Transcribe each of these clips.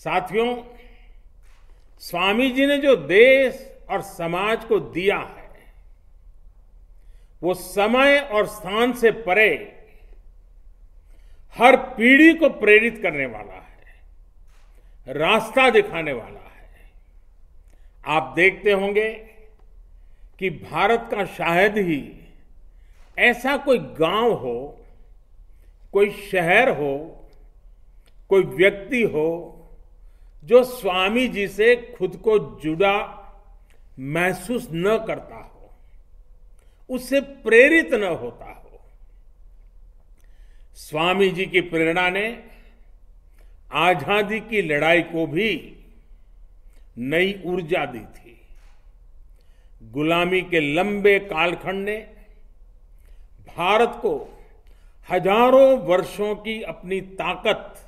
साथियों, स्वामी जी ने जो देश और समाज को दिया है वो समय और स्थान से परे हर पीढ़ी को प्रेरित करने वाला है, रास्ता दिखाने वाला है। आप देखते होंगे कि भारत का शायद ही ऐसा कोई गांव हो, कोई शहर हो, कोई व्यक्ति हो जो स्वामी जी से खुद को जुड़ा महसूस न करता हो, उससे प्रेरित न होता हो। स्वामी जी की प्रेरणा ने आजादी की लड़ाई को भी नई ऊर्जा दी थी। गुलामी के लंबे कालखंड ने भारत को हजारों वर्षों की अपनी ताकत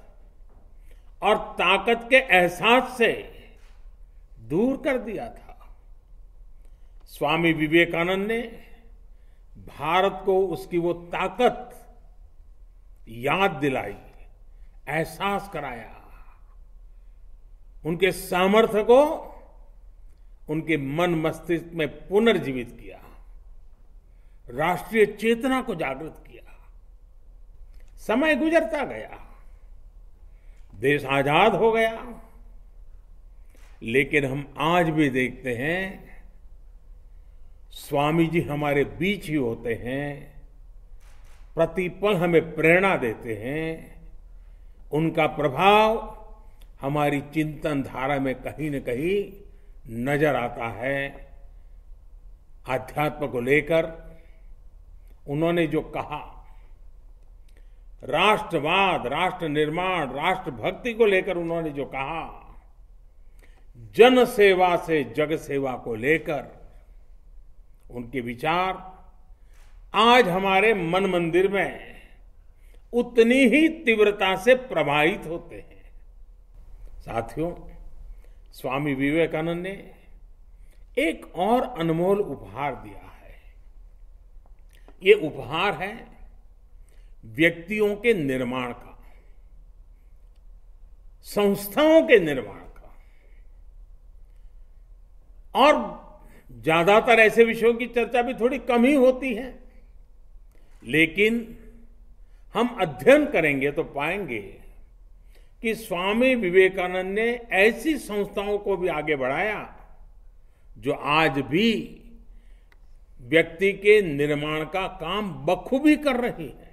और ताकत के एहसास से दूर कर दिया था। स्वामी विवेकानंद ने भारत को उसकी वो ताकत याद दिलाई, एहसास कराया, उनके सामर्थ्य को उनके मन मस्तिष्क में पुनर्जीवित किया, राष्ट्रीय चेतना को जागृत किया। समय गुजरता गया, देश आजाद हो गया, लेकिन हम आज भी देखते हैं स्वामी जी हमारे बीच ही होते हैं, प्रतिपल हमें प्रेरणा देते हैं। उनका प्रभाव हमारी चिंतन धारा में कहीं न कहीं नजर आता है। आध्यात्म को लेकर उन्होंने जो कहा, राष्ट्रवाद, राष्ट्र निर्माण, राष्ट्रभक्ति को लेकर उन्होंने जो कहा, जन सेवा से जग सेवा को लेकर उनके विचार आज हमारे मन मंदिर में उतनी ही तीव्रता से प्रभावित होते हैं। साथियों, स्वामी विवेकानंद ने एक और अनमोल उपहार दिया है। ये उपहार है व्यक्तियों के निर्माण का, संस्थाओं के निर्माण का। और ज्यादातर ऐसे विषयों की चर्चा भी थोड़ी कम ही होती है, लेकिन हम अध्ययन करेंगे तो पाएंगे कि स्वामी विवेकानंद ने ऐसी संस्थाओं को भी आगे बढ़ाया जो आज भी व्यक्ति के निर्माण का काम बखूबी कर रही है।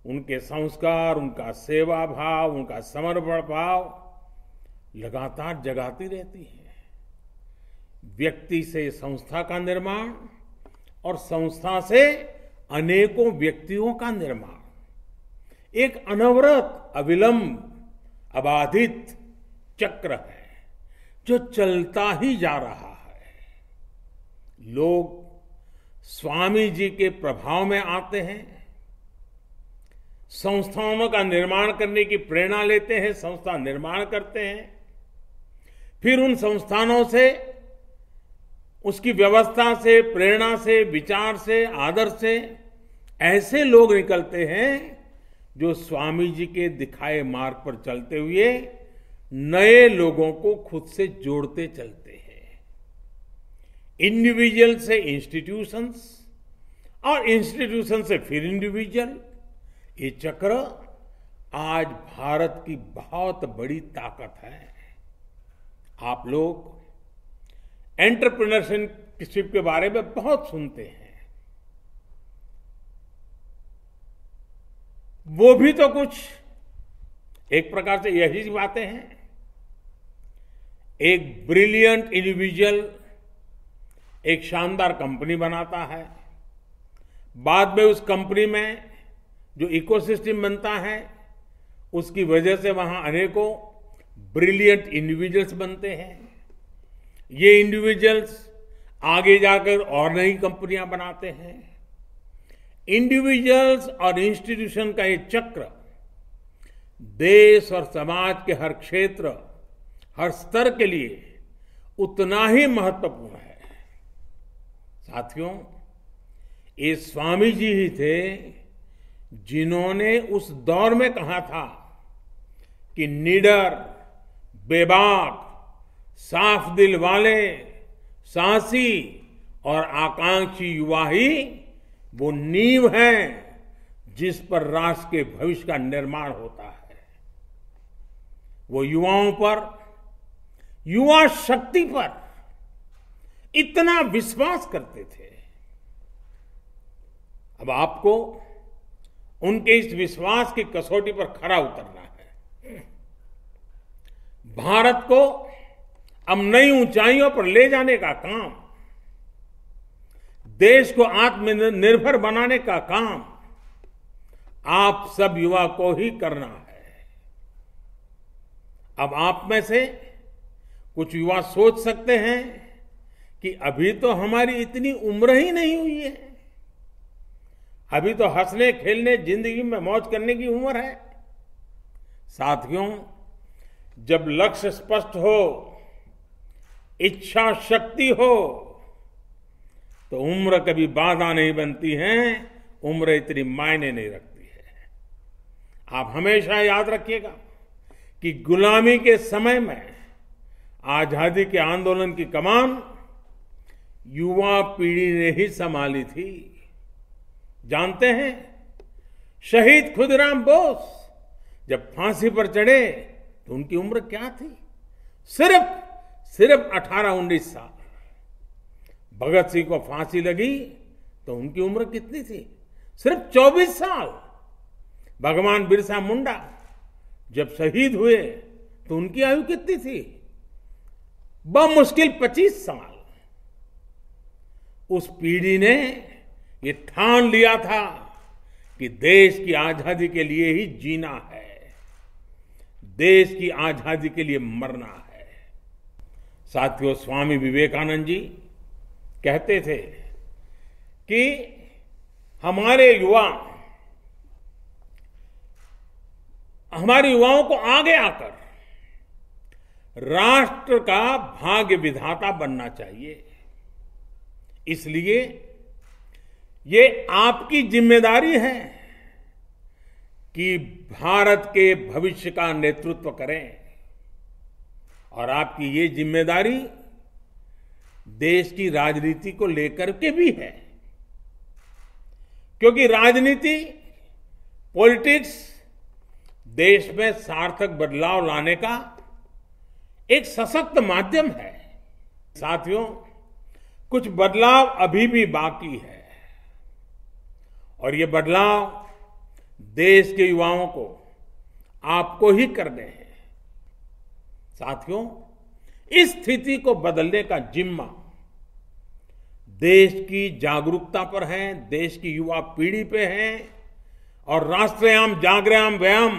उनके संस्कार, उनका सेवा भाव, उनका समर्पण भाव लगातार जगाती रहती है। व्यक्ति से संस्था का निर्माण और संस्था से अनेकों व्यक्तियों का निर्माण एक अनवरत, अविलंब, अबाधित चक्र है जो चलता ही जा रहा है। लोग स्वामी जी के प्रभाव में आते हैं, संस्थाओं का निर्माण करने की प्रेरणा लेते हैं, संस्था निर्माण करते हैं, फिर उन संस्थानों से, उसकी व्यवस्था से, प्रेरणा से, विचार से, आदर्श से ऐसे लोग निकलते हैं जो स्वामी जी के दिखाए मार्ग पर चलते हुए नए लोगों को खुद से जोड़ते चलते हैं। इंडिविजुअल से इंस्टीट्यूशंस और इंस्टीट्यूशन से फिर इंडिविजुअल, ये चक्र आज भारत की बहुत बड़ी ताकत है। आप लोग एंटरप्रेन्योरशिप के बारे में बहुत सुनते हैं, वो भी तो कुछ एक प्रकार से यही बातें हैं। एक ब्रिलियंट इंडिविजुअल एक शानदार कंपनी बनाता है, बाद में उस कंपनी में जो इकोसिस्टम बनता है उसकी वजह से वहां अनेकों ब्रिलियंट इंडिविजुअल्स बनते हैं। ये इंडिविजुअल्स आगे जाकर और नई कंपनियां बनाते हैं। इंडिविजुअल्स और इंस्टीट्यूशन का ये चक्र देश और समाज के हर क्षेत्र, हर स्तर के लिए उतना ही महत्वपूर्ण है। साथियों, ये स्वामी जी ही थे जिन्होंने उस दौर में कहा था कि निडर, बेबाक, साफ दिल वाले, साहसी और आकांक्षी युवा ही वो नींव है जिस पर राष्ट्र के भविष्य का निर्माण होता है। वो युवाओं पर, युवा शक्ति पर इतना विश्वास करते थे। अब आपको उनके इस विश्वास की कसौटी पर खरा उतरना है। भारत को अब नई ऊंचाइयों पर ले जाने का काम, देश को आत्मनिर्भर बनाने का काम आप सब युवा को ही करना है। अब आप में से कुछ युवा सोच सकते हैं कि अभी तो हमारी इतनी उम्र ही नहीं हुई है, अभी तो हंसने खेलने जिंदगी में मौज करने की उम्र है। साथियों, जब लक्ष्य स्पष्ट हो, इच्छा शक्ति हो, तो उम्र कभी बाधा नहीं बनती है, उम्र इतनी मायने नहीं रखती है। आप हमेशा याद रखिएगा कि गुलामी के समय में आजादी के आंदोलन की कमान युवा पीढ़ी ने ही संभाली थी। जानते हैं, शहीद खुदीराम बोस जब फांसी पर चढ़े तो उनकी उम्र क्या थी? सिर्फ 18-19 साल। भगत सिंह को फांसी लगी तो उनकी उम्र कितनी थी? सिर्फ 24 साल। भगवान बिरसा मुंडा जब शहीद हुए तो उनकी आयु कितनी थी? बमुश्किल 25 साल। उस पीढ़ी ने ये ठान लिया था कि देश की आजादी के लिए ही जीना है, देश की आजादी के लिए मरना है। साथियों, स्वामी विवेकानंद जी कहते थे कि हमारे युवाओं को आगे आकर राष्ट्र का भाग्य विधाता बनना चाहिए। इसलिए ये आपकी जिम्मेदारी है कि भारत के भविष्य का नेतृत्व करें, और आपकी ये जिम्मेदारी देश की राजनीति को लेकर के भी है, क्योंकि राजनीति, पॉलिटिक्स देश में सार्थक बदलाव लाने का एक सशक्त माध्यम है। साथियों, कुछ बदलाव अभी भी बाकी है, और ये बदलाव देश के युवाओं को, आपको ही करने हैं। साथियों, इस स्थिति को बदलने का जिम्मा देश की जागरूकता पर है, देश की युवा पीढ़ी पे है, और राष्ट्रयाम जागृयाम व्यायाम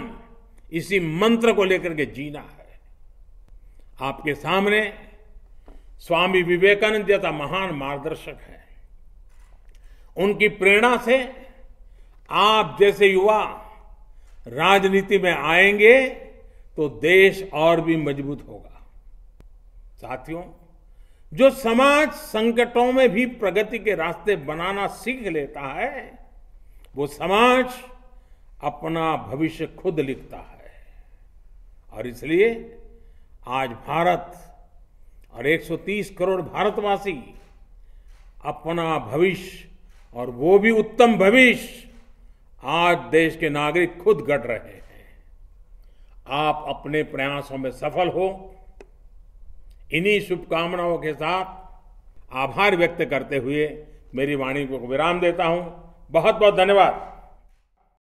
इसी मंत्र को लेकर के जीना है। आपके सामने स्वामी विवेकानंद जैसा महान मार्गदर्शक है। उनकी प्रेरणा से आप जैसे युवा राजनीति में आएंगे तो देश और भी मजबूत होगा। साथियों, जो समाज संकटों में भी प्रगति के रास्ते बनाना सीख लेता है, वो समाज अपना भविष्य खुद लिखता है। और इसलिए आज भारत और 130 करोड़ भारतवासी अपना भविष्य, और वो भी उत्तम भविष्य, आज देश के नागरिक खुद गढ़ रहे हैं। आप अपने प्रयासों में सफल हो। इन्हीं शुभकामनाओं के साथ आभार व्यक्त करते हुए मेरी वाणी को विराम देता हूं। बहुत बहुत धन्यवाद।